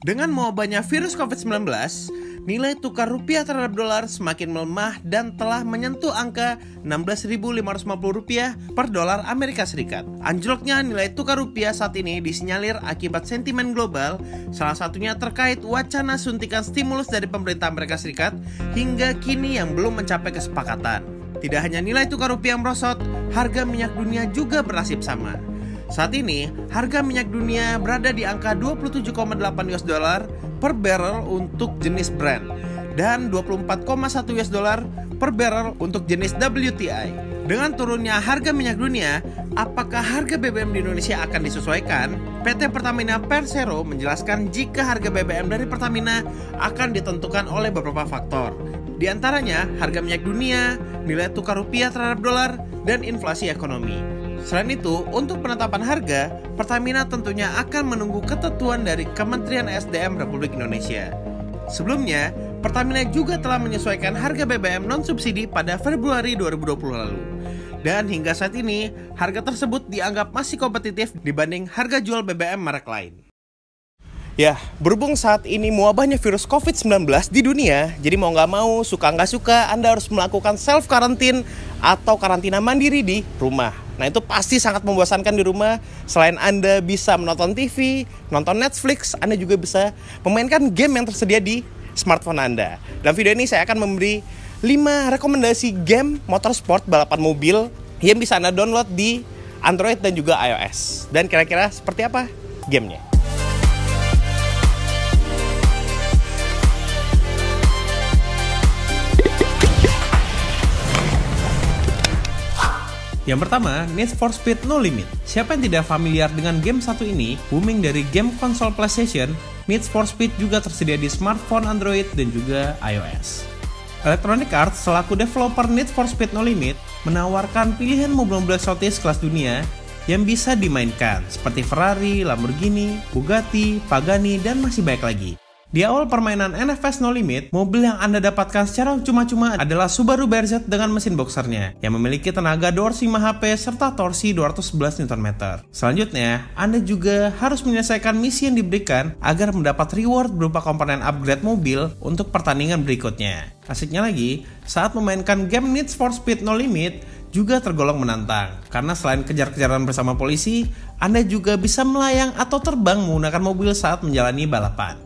Dengan mewabahnya virus COVID-19, nilai tukar rupiah terhadap dolar semakin melemah dan telah menyentuh angka Rp16.550 per dolar Amerika Serikat. Anjloknya nilai tukar rupiah saat ini disinyalir akibat sentimen global, salah satunya terkait wacana suntikan stimulus dari pemerintah Amerika Serikat hingga kini yang belum mencapai kesepakatan. Tidak hanya nilai tukar rupiah yang merosot, harga minyak dunia juga bernasib sama. Saat ini, harga minyak dunia berada di angka 27,8 US dollar per barrel untuk jenis Brent dan 24,1 US dollar per barrel untuk jenis WTI. Dengan turunnya harga minyak dunia, apakah harga BBM di Indonesia akan disesuaikan? PT Pertamina Persero menjelaskan jika harga BBM dari Pertamina akan ditentukan oleh beberapa faktor. Di antaranya, harga minyak dunia, nilai tukar rupiah terhadap dolar, dan inflasi ekonomi. Selain itu, untuk penetapan harga, Pertamina tentunya akan menunggu ketentuan dari Kementerian SDM Republik Indonesia. Sebelumnya, Pertamina juga telah menyesuaikan harga BBM non-subsidi pada Februari 2020 lalu. Dan hingga saat ini, harga tersebut dianggap masih kompetitif dibanding harga jual BBM merek lain. Ya, berhubung saat ini mewabahnya virus COVID-19 di dunia, jadi mau nggak mau, suka nggak suka, Anda harus melakukan self-quarantine atau karantina mandiri di rumah. Nah, itu pasti sangat membosankan di rumah. Selain Anda bisa menonton TV, nonton Netflix, Anda juga bisa memainkan game yang tersedia di smartphone Anda. Dalam video ini saya akan memberi 5 rekomendasi game motorsport balapan mobil yang bisa Anda download di Android dan juga iOS. Dan kira-kira seperti apa gamenya? Yang pertama, Need for Speed No Limit. Siapa yang tidak familiar dengan game satu ini, booming dari game konsol PlayStation, Need for Speed juga tersedia di smartphone Android dan juga iOS. Electronic Arts selaku developer Need for Speed No Limit menawarkan pilihan mobil-mobil eksotis kelas dunia yang bisa dimainkan seperti Ferrari, Lamborghini, Bugatti, Pagani, dan masih banyak lagi. Di awal permainan NFS No Limit, mobil yang Anda dapatkan secara cuma-cuma adalah Subaru BRZ dengan mesin boxernya yang memiliki tenaga torsi 5 HP serta torsi 211 Nm. Selanjutnya, Anda juga harus menyelesaikan misi yang diberikan agar mendapat reward berupa komponen upgrade mobil untuk pertandingan berikutnya. Asiknya lagi, saat memainkan game Need for Speed No Limit juga tergolong menantang, karena selain kejar-kejaran bersama polisi, Anda juga bisa melayang atau terbang menggunakan mobil saat menjalani balapan.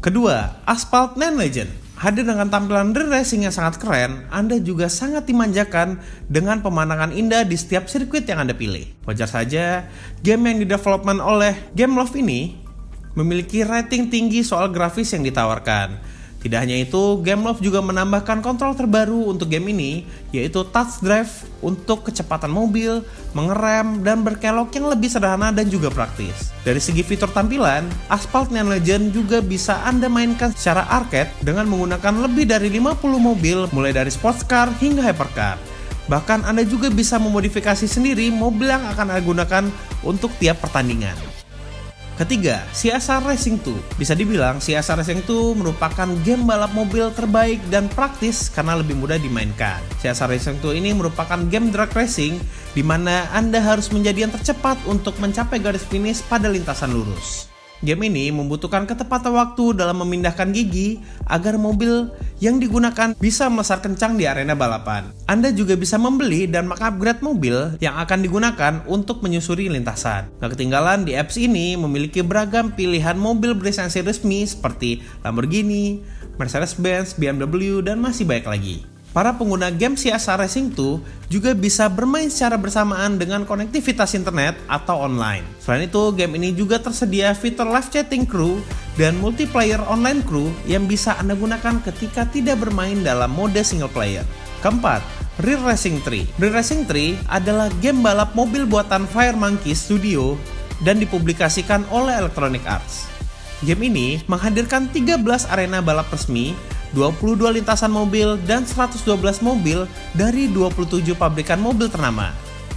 Kedua, Asphalt 9 Legend. Hadir dengan tampilan real racing yang sangat keren, Anda juga sangat dimanjakan dengan pemandangan indah di setiap sirkuit yang Anda pilih. Wajar saja, game yang didevelopment oleh Gameloft ini memiliki rating tinggi soal grafis yang ditawarkan. Tidak hanya itu, Gameloft juga menambahkan kontrol terbaru untuk game ini, yaitu touch drive untuk kecepatan mobil, mengerem, dan berkelok yang lebih sederhana dan juga praktis. Dari segi fitur tampilan, Asphalt 9 Legend juga bisa Anda mainkan secara arcade dengan menggunakan lebih dari 50 mobil, mulai dari sports car hingga hypercar. Bahkan Anda juga bisa memodifikasi sendiri mobil yang akan Anda gunakan untuk tiap pertandingan. Ketiga, CSR Racing 2. Bisa dibilang CSR Racing 2 merupakan game balap mobil terbaik dan praktis karena lebih mudah dimainkan. CSR Racing 2 ini merupakan game drag racing di mana Anda harus menjadi yang tercepat untuk mencapai garis finish pada lintasan lurus. Game ini membutuhkan ketepatan waktu dalam memindahkan gigi agar mobil yang digunakan bisa melesat kencang di arena balapan. Anda juga bisa membeli dan mengupgrade mobil yang akan digunakan untuk menyusuri lintasan. Gak ketinggalan, di apps ini memiliki beragam pilihan mobil berlisensi resmi seperti Lamborghini, Mercedes-Benz, BMW, dan masih banyak lagi. Para pengguna game CSR Racing 2 juga bisa bermain secara bersamaan dengan konektivitas internet atau online. Selain itu, game ini juga tersedia fitur live chatting crew dan multiplayer online crew yang bisa Anda gunakan ketika tidak bermain dalam mode single player. Keempat, Real Racing 3. Real Racing 3 adalah game balap mobil buatan Fire Monkey Studio dan dipublikasikan oleh Electronic Arts. Game ini menghadirkan 13 arena balap resmi, 22 lintasan mobil, dan 112 mobil dari 27 pabrikan mobil ternama.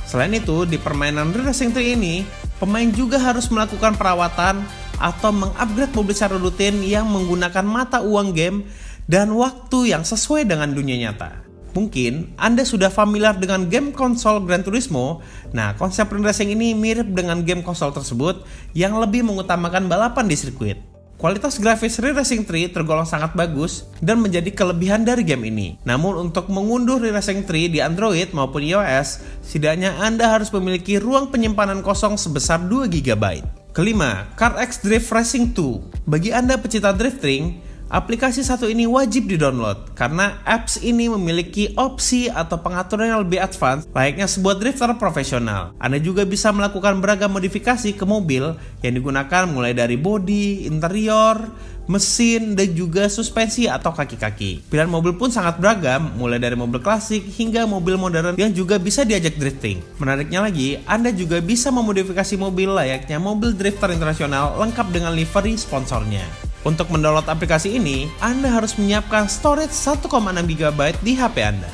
Selain itu, di permainan Real Racing 3 ini, pemain juga harus melakukan perawatan atau mengupgrade mobil secara rutin yang menggunakan mata uang game dan waktu yang sesuai dengan dunia nyata. Mungkin Anda sudah familiar dengan game konsol Gran Turismo. Nah, konsep Real Racing ini mirip dengan game konsol tersebut yang lebih mengutamakan balapan di sirkuit. Kualitas grafis Re Racing 3 tergolong sangat bagus dan menjadi kelebihan dari game ini. Namun untuk mengunduh Re Racing 3 di Android maupun iOS, setidaknya Anda harus memiliki ruang penyimpanan kosong sebesar 2 GB. Kelima, CarX Drift Racing 2. Bagi Anda pecinta drifting, aplikasi satu ini wajib di-download karena apps ini memiliki opsi atau pengaturan yang lebih advance layaknya sebuah drifter profesional. Anda juga bisa melakukan beragam modifikasi ke mobil yang digunakan mulai dari bodi, interior, mesin, dan juga suspensi atau kaki-kaki. Pilihan mobil pun sangat beragam, mulai dari mobil klasik hingga mobil modern yang juga bisa diajak drifting. Menariknya lagi, Anda juga bisa memodifikasi mobil layaknya mobil drifter internasional lengkap dengan livery sponsornya. Untuk mendownload aplikasi ini, Anda harus menyiapkan storage 1,6 GB di HP Anda.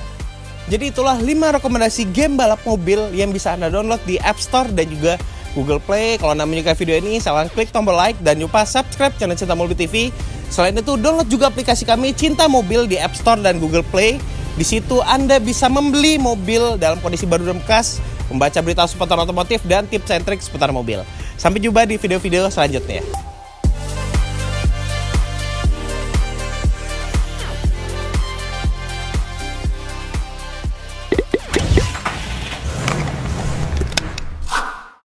Jadi itulah 5 rekomendasi game balap mobil yang bisa Anda download di App Store dan juga Google Play. Kalau Anda menyukai video ini, silahkan klik tombol like dan jangan lupa subscribe channel Cinta Mobil TV. Selain itu, download juga aplikasi kami Cinta Mobil di App Store dan Google Play. Di situ Anda bisa membeli mobil dalam kondisi baru dan bekas, membaca berita seputar otomotif dan tips and trik seputar mobil. Sampai jumpa di video-video selanjutnya.